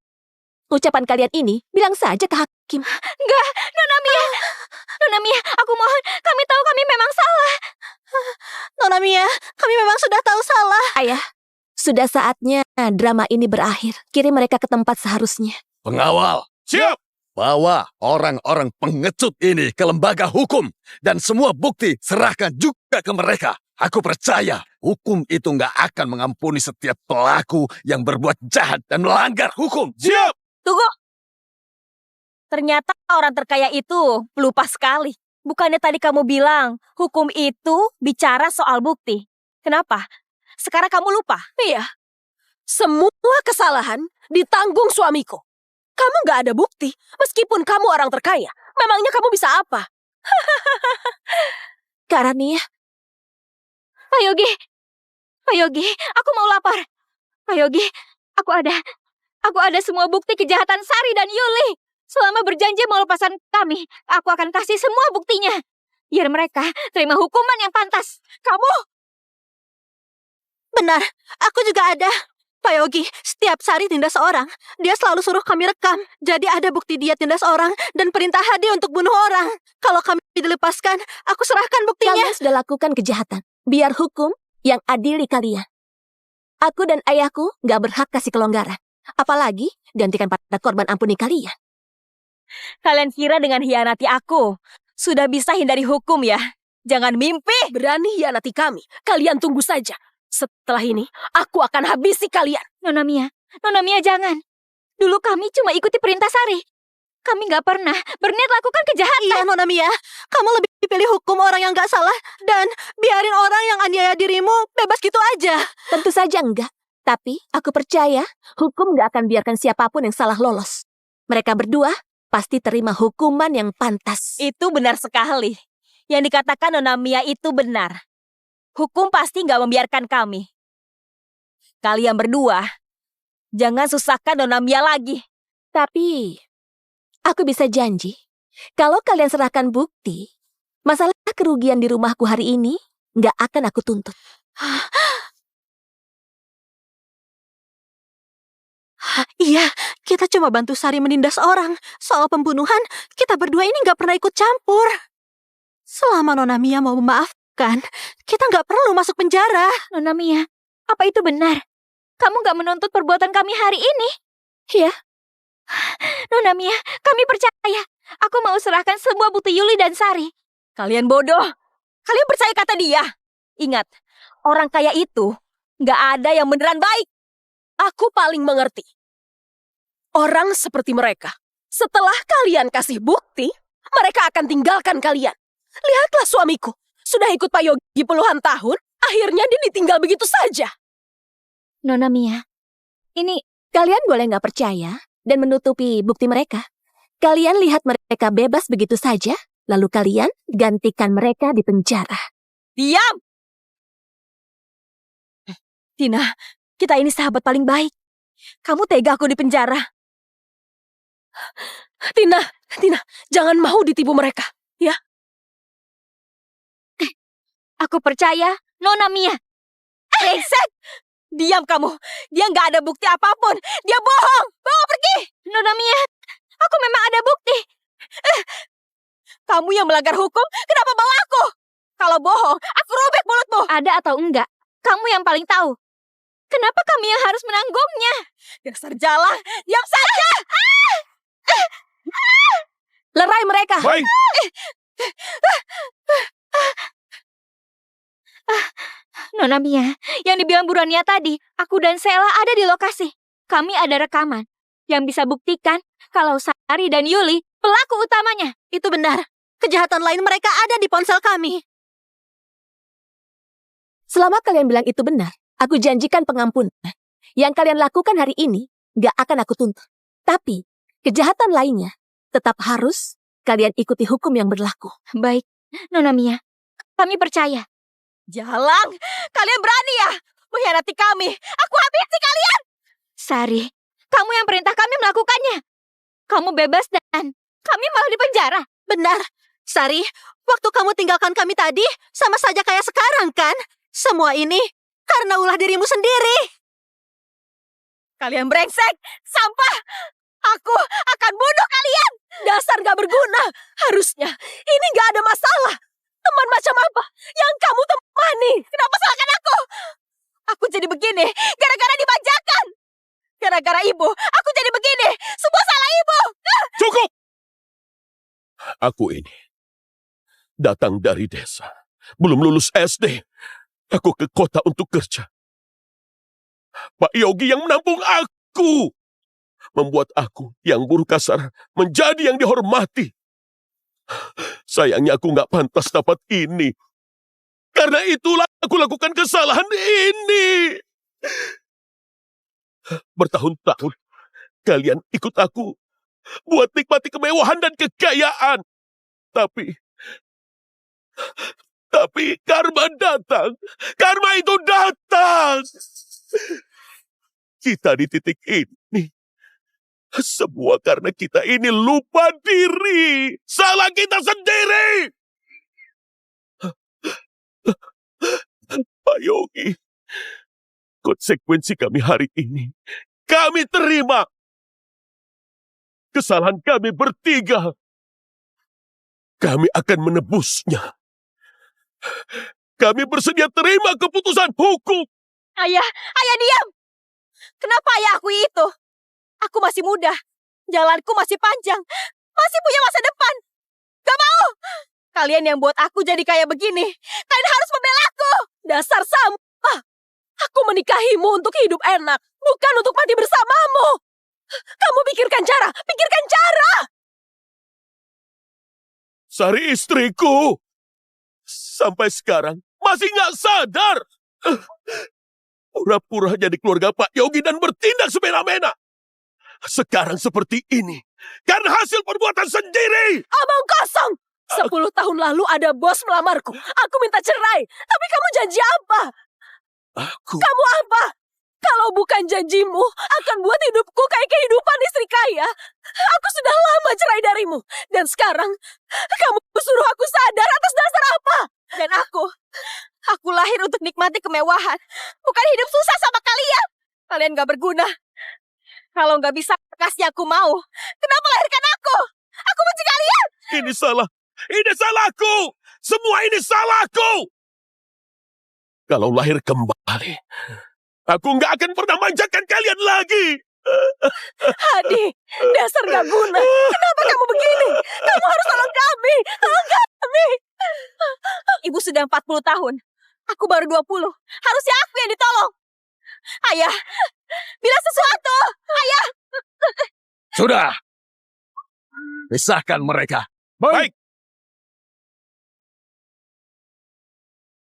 Ucapan kalian ini bilang saja ke hakim. Enggak, Nona Mia. Nona Mia, aku mohon. Kami tahu kami memang salah. Nona Mia, kami memang sudah tahu salah. Ayah, sudah saatnya drama ini berakhir. Kirim mereka ke tempat seharusnya. Pengawal, Siap! bawa orang-orang pengecut ini ke lembaga hukum. Dan semua bukti serahkan juga ke mereka. Aku percaya hukum itu nggak akan mengampuni setiap pelaku yang berbuat jahat dan melanggar hukum. Siap! Tunggu. Ternyata orang terkaya itu lupa sekali. Bukannya tadi kamu bilang hukum itu bicara soal bukti. Kenapa? Sekarang kamu lupa? Iya. Semua kesalahan ditanggung suamiku. Kamu gak ada bukti meskipun kamu orang terkaya. Memangnya kamu bisa apa? Kak Rania, Pak Yogi, aku mau lapar. Pak Yogi, aku ada semua bukti kejahatan Sari dan Yuli. Selama berjanji melepaskan kami, aku akan kasih semua buktinya. Biar mereka terima hukuman yang pantas. Kamu Benar, aku juga ada. Pak Yogi, setiap Sari tindas orang, dia selalu suruh kami rekam. Jadi ada bukti dia tindas orang dan perintah Hadi untuk bunuh orang. Kalau kami dilepaskan, aku serahkan buktinya. Kalian sudah lakukan kejahatan. Biar hukum yang adili kalian. Aku dan ayahku gak berhak kasih kelonggaran. Apalagi dihentikan pada korban ampuni kalian. Kalian kira dengan hianati aku sudah bisa hindari hukum ya? Jangan mimpi. Berani hianati kami. Kalian tunggu saja. Setelah ini, aku akan habisi kalian. Nona Mia jangan. Dulu kami cuma ikuti perintah Sari. Kami gak pernah berniat lakukan kejahatan. Iya, Nona Mia, kamu lebih pilih hukum orang yang gak salah dan biarin orang yang aniaya dirimu bebas gitu aja. Tentu saja enggak. Tapi aku percaya hukum gak akan biarkan siapapun yang salah lolos. Mereka berdua pasti terima hukuman yang pantas. Itu benar sekali. Yang dikatakan Nona Mia itu benar. Hukum pasti gak membiarkan kami. Kalian berdua, jangan susahkan Nona Mia lagi. Tapi aku bisa janji, kalau kalian serahkan bukti, masalah kerugian di rumahku hari ini gak akan aku tuntut. Iya, kita cuma bantu Sari menindas orang. Soal pembunuhan, kita berdua ini gak pernah ikut campur. Selama Nona Mia mau memaafkan, kita gak perlu masuk penjara. Nona Mia, apa itu benar? Kamu gak menuntut perbuatan kami hari ini? Ya, Nona Mia, kami percaya. Aku mau serahkan semua bukti Yuli dan Sari. Kalian bodoh. Kalian percaya kata dia. Ingat, orang kaya itu gak ada yang beneran baik. Aku paling mengerti. Orang seperti mereka, setelah kalian kasih bukti, mereka akan tinggalkan kalian. Lihatlah suamiku, sudah ikut Pak Yogi puluhan tahun, akhirnya dia ditinggal begitu saja. Nona Mia, ini kalian boleh gak percaya dan menutupi bukti mereka. Kalian lihat mereka bebas begitu saja, lalu kalian gantikan mereka di penjara. Diam! Tina, kita ini sahabat paling baik. Kamu tega aku di penjara. Tina, jangan mau ditipu mereka, ya. Aku percaya Nona Mia. Brengsek! Diam kamu. Dia nggak ada bukti apapun. Dia bohong. Bawa pergi. Nona Mia, aku memang ada bukti. Kamu yang melanggar hukum, kenapa bawa aku? Kalau bohong, aku robek mulutmu. Ada atau enggak, kamu yang paling tahu. Kenapa kami yang harus menanggungnya? Dasar jalang, diam saja. Lerai mereka. Baik, Nona Mia, yang dibilang Bu Rania tadi, aku dan Sela ada di lokasi. Kami ada rekaman yang bisa buktikan kalau Sari dan Yuli pelaku utamanya. Itu benar. Kejahatan lain mereka ada di ponsel kami. Selama kalian bilang itu benar, aku janjikan pengampunan. Yang kalian lakukan hari ini gak akan aku tuntut. Tapi kejahatan lainnya tetap harus kalian ikuti hukum yang berlaku. Baik, Nona Mia, kami percaya. Jalang, kalian berani ya mengkhianati kami. Aku habisi kalian. Sari, kamu yang perintah kami melakukannya. Kamu bebas dan kami malah dipenjara. Benar. Sari, waktu kamu tinggalkan kami tadi, sama saja kayak sekarang kan? Semua ini karena ulah dirimu sendiri. Kalian brengsek, sampah. Aku akan bunuh kalian. Dasar gak berguna. Harusnya ini gak ada masalah. Teman macam apa yang kamu temani? Kenapa salahkan aku? Aku jadi begini gara-gara dimanjakan. Gara-gara ibu, aku jadi begini. Semua salah ibu. cukup! Aku ini datang dari desa. Belum lulus SD. Aku ke kota untuk kerja. Pak Yogi yang menampung aku. Membuat aku yang buruk kasar menjadi yang dihormati. Sayangnya aku nggak pantas dapat ini. Karena itulah aku lakukan kesalahan ini. Bertahun-tahun kalian ikut aku buat nikmati kemewahan dan kekayaan. Tapi karma datang. Karma itu datang. Kita di titik ini. Semua karena kita ini lupa diri. Salah kita sendiri. Pak Yogi, konsekuensi kami hari ini, kami terima. Kesalahan kami bertiga. Kami akan menebusnya. Kami bersedia terima keputusan hukum. Ayah diam! Kenapa ayah aku itu? Aku masih muda, jalanku masih panjang, masih punya masa depan. Gak mau! Kalian yang buat aku jadi kayak begini, kalian harus membela aku! Dasar sampah! Aku menikahimu untuk hidup enak, bukan untuk mati bersamamu! Kamu pikirkan cara! Pikirkan cara! Sari istriku, sampai sekarang masih nggak sadar. Pura-pura jadi keluarga Pak Yogi dan bertindak semena-mena. Sekarang seperti ini, karena hasil perbuatan sendiri. Omong kosong! 10 tahun lalu ada bos melamarku. Aku minta cerai. Tapi kamu janji apa? Kamu apa? Kalau bukan janjimu akan buat hidupku kayak kehidupan istri kaya. Aku sudah lama cerai darimu. Dan sekarang kamu suruh aku sadar atas dasar apa? Dan aku lahir untuk nikmati kemewahan. Bukan hidup susah sama kalian. Kalian gak berguna. Kalau gak bisa kasih aku mau, kenapa lahirkan aku? Aku benci kalian. Ini salah. Ini salahku. Semua ini salahku. Kalau lahir kembali, aku nggak akan pernah manjakan kalian lagi. Hadi, dasar gak guna. Kenapa kamu begini? Kamu harus tolong kami. Tolong kami. Ibu sudah 40 tahun. Aku baru 20. Harusnya aku yang ditolong. Ayah, bilang sesuatu. Ayah. Sudah. Pisahkan mereka. Baik.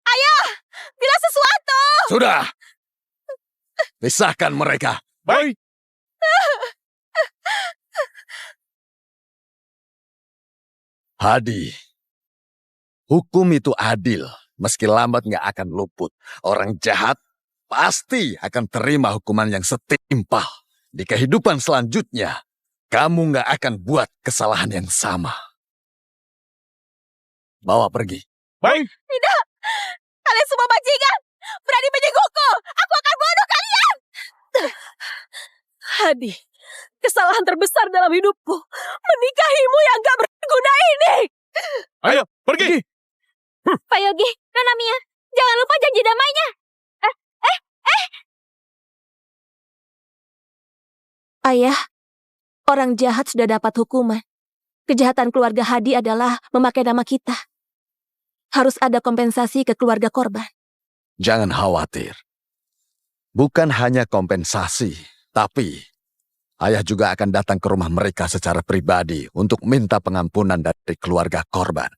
Ayah, bilang sesuatu. Sudah. Pisahkan mereka. Baik. Hadi, hukum itu adil. Meski lambat nggak akan luput. Orang jahat pasti akan terima hukuman yang setimpal. Di kehidupan selanjutnya, kamu nggak akan buat kesalahan yang sama. Bawa pergi. Baik. Tidak. Kalian semua bajingan. Berani menyenggolku. Aku akan bunuh kalian. Hadi, kesalahan terbesar dalam hidupku. Menikahimu yang gak berguna ini. Ayo, pergi. Pak Yogi, Nona Mia, jangan lupa janji damainya. Ayah, orang jahat sudah dapat hukuman. Kejahatan keluarga Hadi adalah memakai nama kita. Harus ada kompensasi ke keluarga korban. Jangan khawatir. Bukan hanya kompensasi, tapi ayah juga akan datang ke rumah mereka secara pribadi untuk minta pengampunan dari keluarga korban.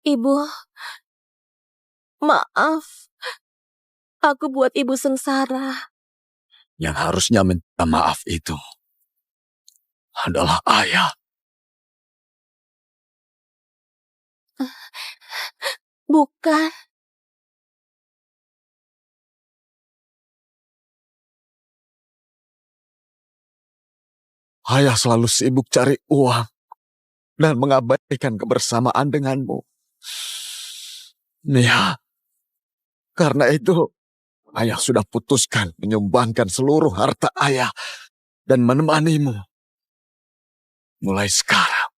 Ibu, maaf. Aku buat ibu sengsara. Yang harusnya minta maaf itu adalah ayah. Bukan. Ayah selalu sibuk cari uang dan mengabaikan kebersamaan denganmu. Nia, karena itu ayah sudah putuskan menyumbangkan seluruh harta ayah dan menemanimu. Mulai sekarang,